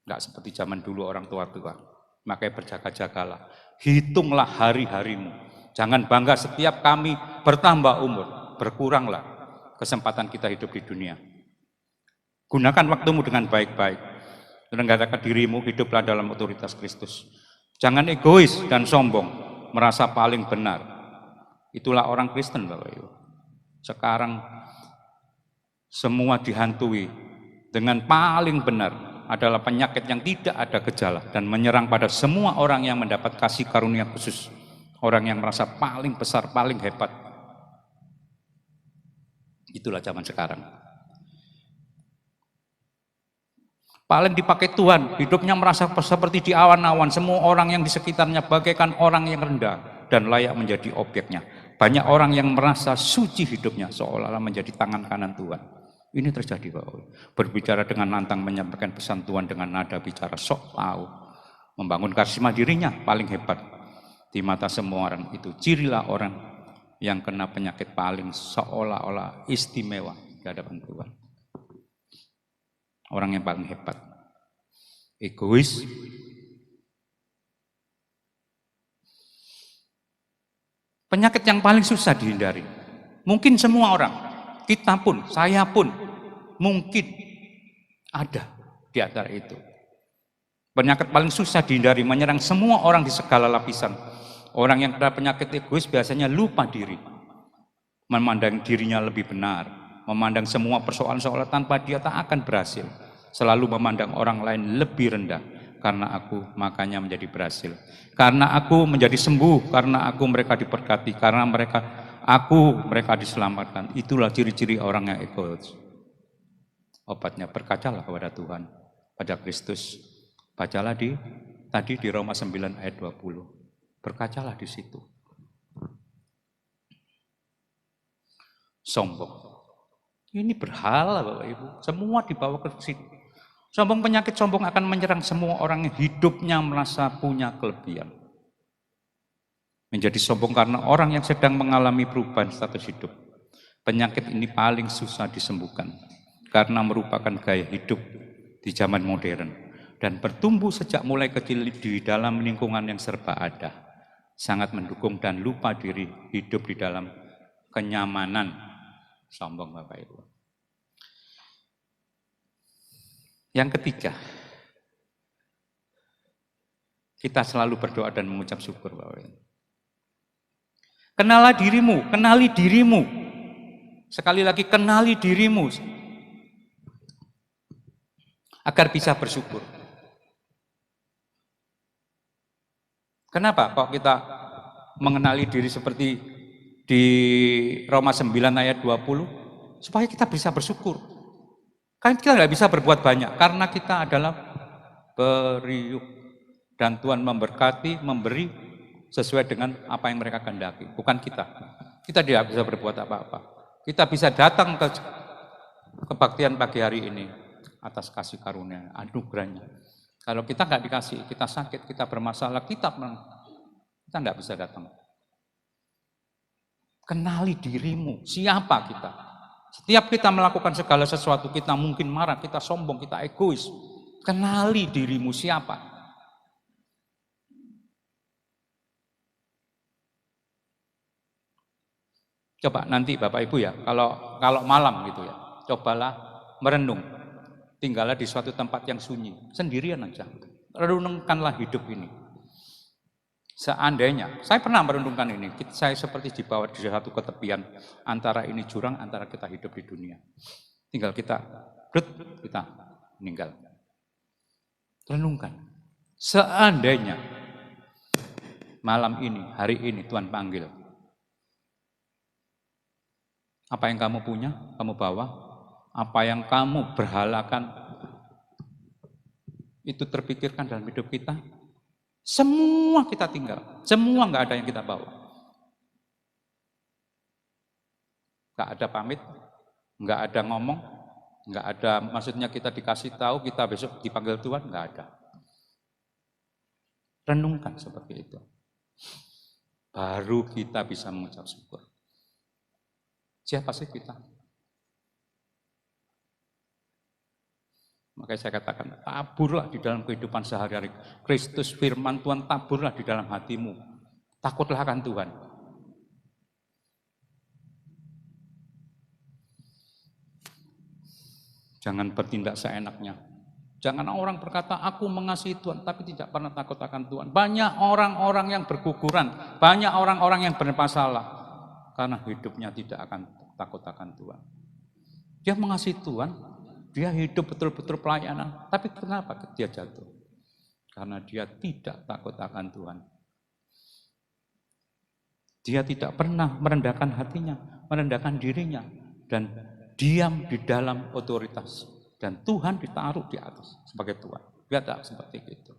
Enggak seperti zaman dulu orang tua-tua. Makanya berjaga-jagalah. Hitunglah hari-harimu. Jangan bangga setiap kami bertambah umur. Berkuranglah kesempatan kita hidup di dunia. Gunakan waktumu dengan baik-baik. Renggatakan dirimu, hiduplah dalam otoritas Kristus. Jangan egois dan sombong, merasa paling benar. Itulah orang Kristen Bapak Ibu. Sekarang semua dihantui dengan paling benar adalah penyakit yang tidak ada gejala dan menyerang pada semua orang yang mendapat kasih karunia khusus. Orang yang merasa paling besar, paling hebat. Itulah zaman sekarang. Paling dipakai Tuhan, hidupnya merasa seperti di awan-awan. Semua orang yang di sekitarnya bagaikan orang yang rendah dan layak menjadi objeknya. Banyak orang yang merasa suci hidupnya seolah-olah menjadi tangan kanan Tuhan. Ini terjadi Bapak. Berbicara dengan lantang, menyampaikan pesan Tuhan dengan nada bicara sok tahu. Membangun karisma dirinya paling hebat. Di mata semua orang itu cirilah orang yang kena penyakit paling seolah-olah istimewa di hadapan Tuhan. Orang yang paling hebat, egois, penyakit yang paling susah dihindari. Mungkin semua orang, kita pun, saya pun, mungkin ada di antara itu. Penyakit paling susah dihindari, menyerang semua orang di segala lapisan. Orang yang kena penyakit egois biasanya lupa diri, memandang dirinya lebih benar. Memandang semua persoalan seolah tanpa dia tak akan berhasil. Selalu memandang orang lain lebih rendah. Karena aku makanya menjadi berhasil. Karena aku menjadi sembuh. Karena aku mereka diberkati. Karena mereka diselamatkan. Itulah ciri-ciri orang yang egois. Obatnya berkacalah kepada Tuhan, pada Kristus. Bacalah tadi di Roma 9 ayat 20. Berkacalah di situ. Sombong. Ini berhala Bapak Ibu, semua dibawa ke sini. Sombong, penyakit sombong akan menyerang semua orang yang hidupnya merasa punya kelebihan. Menjadi sombong karena orang yang sedang mengalami perubahan status hidup. Penyakit ini paling susah disembuhkan karena merupakan gaya hidup di zaman modern dan bertumbuh sejak mulai kecil di dalam lingkungan yang serba ada. Sangat mendukung dan lupa diri, hidup di dalam kenyamanan. Sombong Bapak Ibu. Yang ketiga, kita selalu berdoa dan mengucap syukur Bapak Ibu. Kenali dirimu. Sekali lagi kenali dirimu agar bisa bersyukur. Kenapa kok kita mengenali diri seperti di Roma 9 ayat 20, supaya kita bisa bersyukur. Kan kita nggak bisa berbuat banyak, karena kita adalah periuk. Dan Tuhan memberkati, memberi sesuai dengan apa yang mereka kehendaki, bukan kita. Kita tidak bisa berbuat apa-apa. Kita bisa datang ke kebaktian pagi hari ini atas kasih karunia, anugerahnya. Kalau kita nggak dikasih, kita sakit, kita bermasalah, kita nggak bisa datang. Kenali dirimu, siapa kita. Setiap kita melakukan segala sesuatu, kita mungkin marah, kita sombong, kita egois. Kenali dirimu siapa. Coba nanti Bapak Ibu ya, kalau malam gitu ya, cobalah merenung. Tinggallah di suatu tempat yang sunyi, sendirian aja. Renungkanlah hidup ini. Seandainya, saya pernah merenungkan ini, saya seperti dibawa di satu ketepian, antara ini jurang, antara kita hidup di dunia. Tinggal kita meninggal. Renungkan. Seandainya malam ini, hari ini Tuhan panggil. Apa yang kamu punya, kamu bawa. Apa yang kamu berhalakan, itu terpikirkan dalam hidup kita. Semua kita tinggal. Semua nggak ada yang kita bawa. Nggak ada pamit, nggak ada ngomong, nggak ada maksudnya kita dikasih tahu, kita besok dipanggil Tuhan, nggak ada. Renungkan seperti itu. Baru kita bisa mengucap syukur. Siapa sih kita? Makanya saya katakan, taburlah di dalam kehidupan sehari-hari. Kristus firman Tuhan taburlah di dalam hatimu. Takutlah akan Tuhan. Jangan bertindak seenaknya. Jangan orang berkata, aku mengasihi Tuhan, tapi tidak pernah takut akan Tuhan. Banyak orang-orang yang berguguran, banyak orang-orang yang bermasalah. Karena hidupnya tidak akan takut akan Tuhan. Dia mengasihi Tuhan, dia hidup betul-betul pelayanan. Tapi kenapa dia jatuh? Karena dia tidak takut akan Tuhan. Dia tidak pernah merendahkan hatinya, merendahkan dirinya. Dan diam di dalam otoritas. Dan Tuhan ditaruh di atas sebagai Tuhan. Dia tak seperti itu.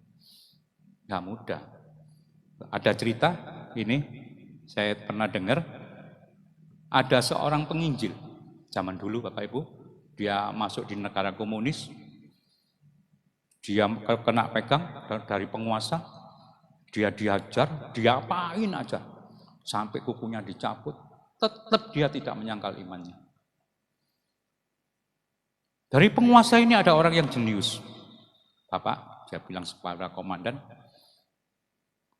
Gak mudah. Ada cerita ini, saya pernah dengar. Ada seorang penginjil, zaman dulu Bapak Ibu, dia masuk di negara komunis, dia kena pegang dari penguasa, dia diajar, dia apain aja, sampai kukunya dicabut, tetap dia tidak menyangkal imannya. Dari penguasa ini ada orang yang jenius. Bapak, dia bilang kepada komandan,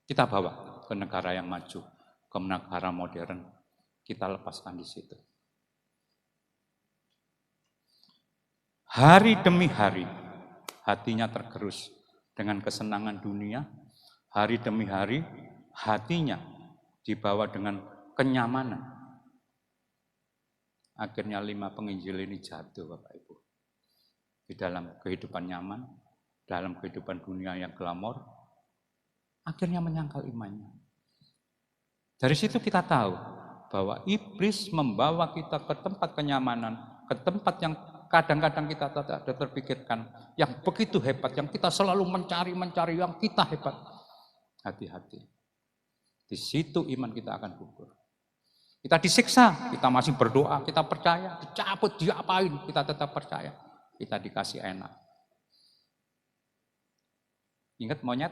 kita bawa ke negara yang maju, ke negara modern. Kita lepaskan di situ. Hari demi hari, hatinya tergerus dengan kesenangan dunia. Hari demi hari, hatinya dibawa dengan kenyamanan. Akhirnya 5 penginjil ini jatuh, Bapak Ibu. Di dalam kehidupan nyaman, dalam kehidupan dunia yang glamor, akhirnya menyangkal imannya. Dari situ kita tahu bahwa iblis membawa kita ke tempat kenyamanan, ke tempat yang kadang-kadang kita tidak terpikirkan, yang begitu hebat, yang kita selalu mencari yang kita hebat. Hati-hati. Di situ iman kita akan gugur. Kita disiksa, kita masih berdoa, kita percaya, dicabut, diapain, kita tetap percaya. Kita dikasih enak. Ingat monyet?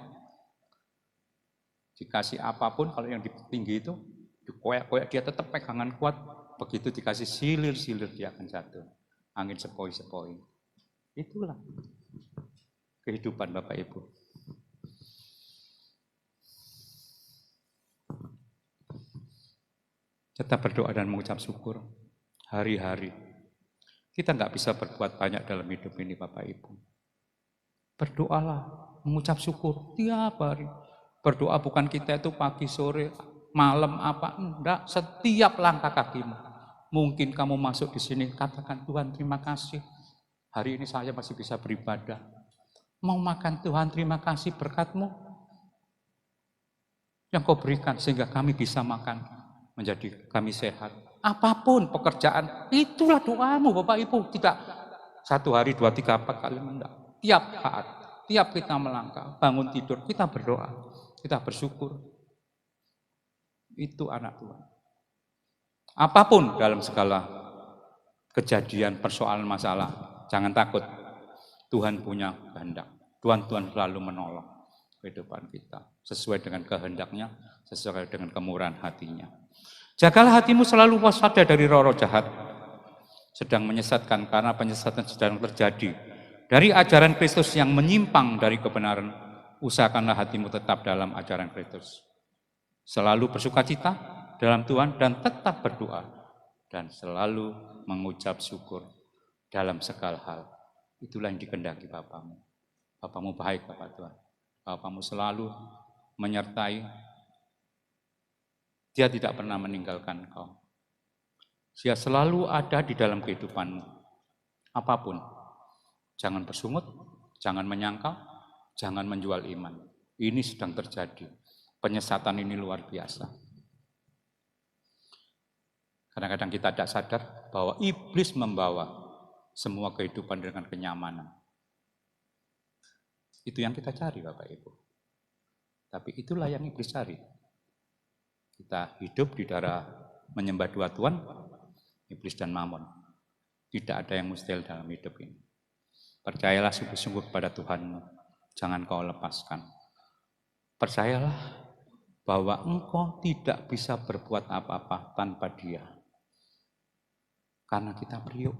Dikasih apapun, kalau yang tinggi itu, dikoyak-koyak dia tetap pegangan kuat, begitu dikasih silir-silir dia akan jatuh. Angin sepoi-sepoi. Itulah kehidupan Bapak Ibu. Tetap berdoa dan mengucap syukur hari-hari. Kita nggak bisa berbuat banyak dalam hidup ini Bapak Ibu. Berdoalah, mengucap syukur tiap hari. Berdoa bukan kita itu pagi, sore, malam apa, enggak, setiap langkah kakimu. Mungkin kamu masuk di sini, katakan Tuhan terima kasih. Hari ini saya masih bisa beribadah. Mau makan Tuhan terima kasih berkat-Mu yang Kau berikan sehingga kami bisa makan, menjadi kami sehat. Apapun pekerjaan, itulah doamu Bapak Ibu. Tidak 1 hari, 2, 3, 4 kali, enggak. Tiap saat, tiap kita melangkah, bangun tidur, kita berdoa, kita bersyukur. Itu anak Tuhan. Apapun dalam segala kejadian, persoalan, masalah, jangan takut. Tuhan punya kehendak. Tuhan selalu menolong kehidupan kita. Sesuai dengan kehendaknya, sesuai dengan kemurahan hatinya. Jagalah hatimu selalu waspada dari roh-roh jahat. Sedang menyesatkan, karena penyesatan sedang terjadi dari ajaran Kristus yang menyimpang dari kebenaran, usahakanlah hatimu tetap dalam ajaran Kristus. Selalu bersukacita dalam Tuhan dan tetap berdoa. Dan selalu mengucap syukur dalam segala hal. Itulah yang dikehendaki Bapamu. Bapamu baik, Bapak Tuhan. Bapamu selalu menyertai. Dia tidak pernah meninggalkan kau. Dia selalu ada di dalam kehidupanmu. Apapun. Jangan bersungut, jangan menyangkal, jangan menjual iman. Ini sedang terjadi. Penyesatan ini luar biasa. Kadang-kadang kita tidak sadar bahwa iblis membawa semua kehidupan dengan kenyamanan. Itu yang kita cari, Bapak Ibu. Tapi itulah yang iblis cari. Kita hidup di darah menyembah dua Tuhan, iblis dan Mammon. Tidak ada yang mustahil dalam hidup ini. Percayalah sungguh-sungguh kepada Tuhanmu. Jangan kau lepaskan. Percayalah bahwa engkau tidak bisa berbuat apa-apa tanpa Dia. Karena kita priuk.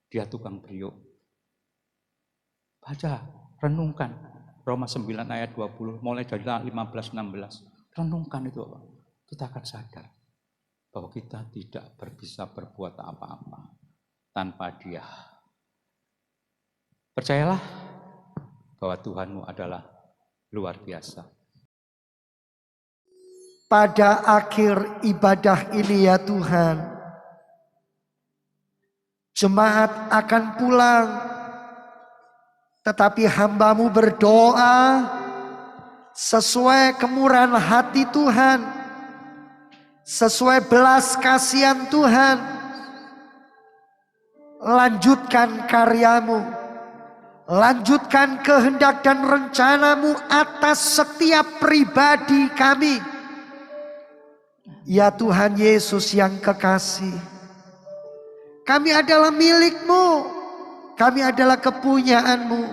Dia tukang priuk. Baca, renungkan. Roma 9 ayat 20, mulai dari 15-16. Renungkan itu, Bapak. Kita akan sadar bahwa kita tidak bisa berbuat apa-apa tanpa Dia. Percayalah bahwa Tuhanmu adalah luar biasa. Pada akhir ibadah ini ya Tuhan, jemaat akan pulang, tetapi hamba-Mu berdoa sesuai kemurahan hati Tuhan, sesuai belas kasihan Tuhan. Lanjutkan karya-Mu, lanjutkan kehendak dan rencana-Mu atas setiap pribadi kami. Ya Tuhan Yesus yang kekasih, kami adalah milik-Mu, kami adalah kepunyaan-Mu,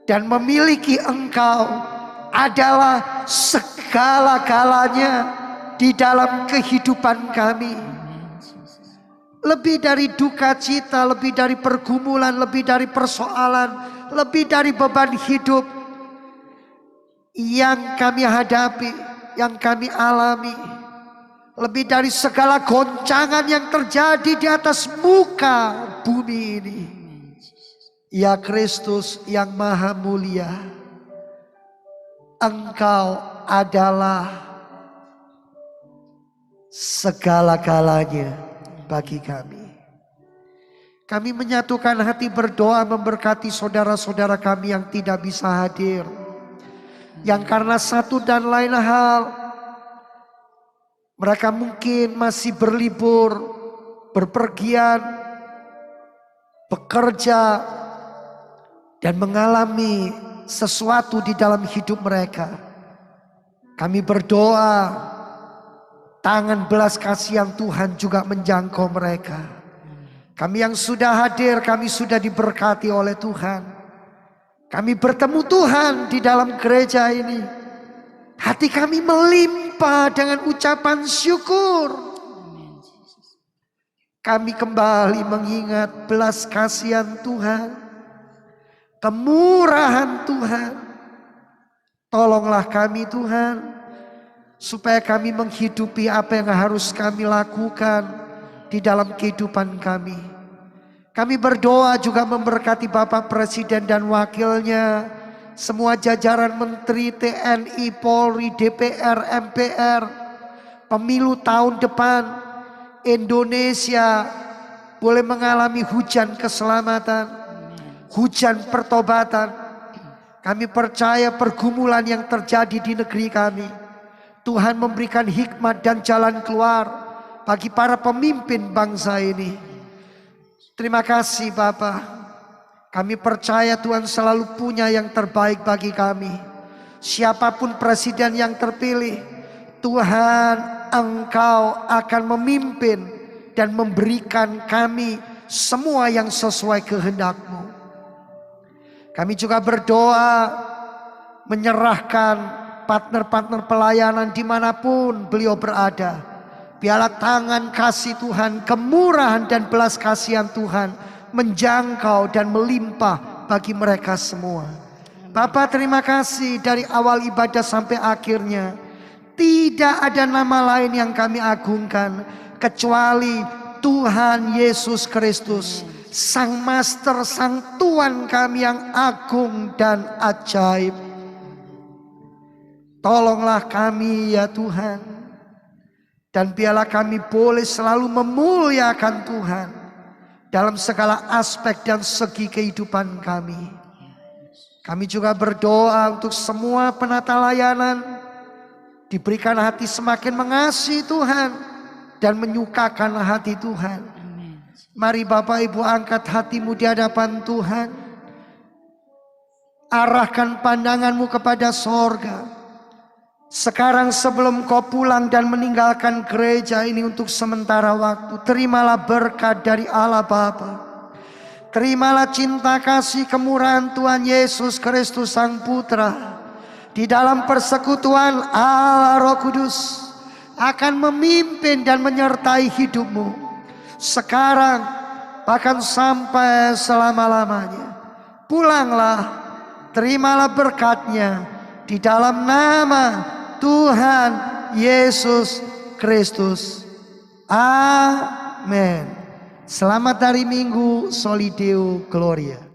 dan memiliki Engkau adalah segala-galanya di dalam kehidupan kami. Lebih dari duka cita, lebih dari pergumulan, lebih dari persoalan, lebih dari beban hidup yang kami hadapi, yang kami alami. Lebih dari segala goncangan yang terjadi di atas muka bumi ini. Ya Kristus yang maha mulia, Engkau adalah segala-galanya bagi kami. Kami menyatukan hati berdoa memberkati saudara-saudara kami yang tidak bisa hadir, yang karena satu dan lain hal mereka mungkin masih berlibur, berpergian, bekerja, dan mengalami sesuatu di dalam hidup mereka. Kami berdoa, tangan belas kasihan Tuhan juga menjangkau mereka. Kami yang sudah hadir, kami sudah diberkati oleh Tuhan. Kami bertemu Tuhan di dalam gereja ini. Hati kami melimpah dengan ucapan syukur. Kami kembali mengingat belas kasihan Tuhan, kemurahan Tuhan. Tolonglah kami Tuhan, supaya kami menghidupi apa yang harus kami lakukan di dalam kehidupan kami. Kami berdoa juga memberkati Bapak Presiden dan wakilnya, semua jajaran Menteri, TNI, Polri, DPR, MPR. Pemilu tahun depan Indonesia boleh mengalami hujan keselamatan, hujan pertobatan. Kami percaya pergumulan yang terjadi di negeri kami, Tuhan memberikan hikmat dan jalan keluar bagi para pemimpin bangsa ini. Terima kasih Bapak. Kami percaya Tuhan selalu punya yang terbaik bagi kami. Siapapun presiden yang terpilih, Tuhan Engkau akan memimpin dan memberikan kami semua yang sesuai kehendak-Mu. Kami juga berdoa menyerahkan partner-partner pelayanan dimanapun beliau berada. Biarlah tangan kasih Tuhan, kemurahan dan belas kasihan Tuhan menjangkau dan melimpah bagi mereka semua. Bapa, terima kasih dari awal ibadah sampai akhirnya. Tidak ada nama lain yang kami agungkan kecuali Tuhan Yesus Kristus, Sang Master, Sang Tuan kami yang agung dan ajaib. Tolonglah kami ya Tuhan, dan biarlah kami boleh selalu memuliakan Tuhan dalam segala aspek dan segi kehidupan kami. Kami juga berdoa untuk semua penata layanan, diberikan hati semakin mengasihi Tuhan dan menyukakan hati Tuhan. Mari Bapak Ibu angkat hatimu di hadapan Tuhan. Arahkan pandanganmu kepada sorga. Sekarang sebelum kau pulang dan meninggalkan gereja ini untuk sementara waktu, terimalah berkat dari Allah Bapa. Terimalah cinta kasih kemurahan Tuhan Yesus Kristus Sang Putra di dalam persekutuan Allah Roh Kudus akan memimpin dan menyertai hidupmu sekarang bahkan sampai selama-lamanya. Pulanglah, terimalah berkatnya di dalam nama Tuhan Yesus Kristus. Amin. Selamat hari Minggu, Soli Deo Gloria.